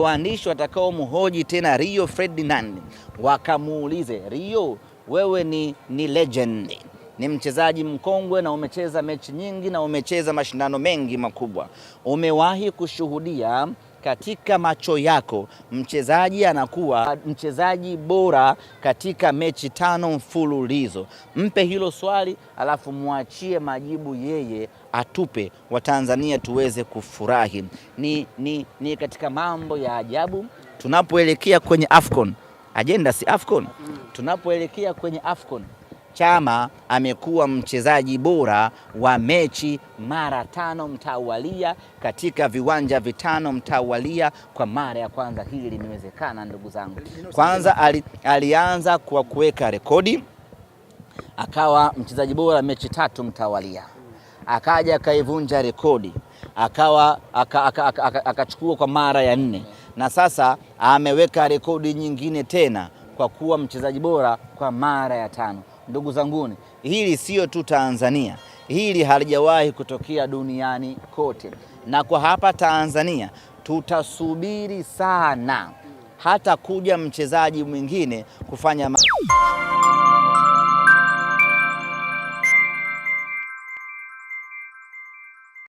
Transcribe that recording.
Waandishi watakao mhoji tena Rio Ferdinand wakamuulize, Rio, wewe ni legend, ni mchezaji mkongwe na umecheza mechi nyingi na umecheza mashindano mengi makubwa. Umewahi kushuhudia katika macho yako mchezaji anakuwa mchezaji bora katika mechi 5 mfululizo? Mpe hilo swali, alafu muachie majibu yeye atupe, wa Tanzania tuweze kufurahi. Ni katika mambo ya ajabu tunapoelekea kwenye AFCON. Agenda si AFCON. Tunapoelekea kwenye AFCON, Chama amekuwa mchezaji bora wa mechi mara 5 mtawalia katika viwanja 5 mtawalia. Kwa mara ya kwanza hili limewezekana, ndugu zangu. Kwanza alianza kwa kuweka rekodi, akawa mchezaji bora mechi 3 mtawalia, akaja akaivunja rekodi, akachukua kwa mara ya 4, na sasa ameweka rekodi nyingine tena kwa kuwa mchezaji bora kwa mara ya 5. Ndugu zanguni, hili sio tu Tanzania, hili halijawahi kutokea duniani kote, na kwa hapa Tanzania tutasubiri sana hata kuja mchezaji mwingine kufanya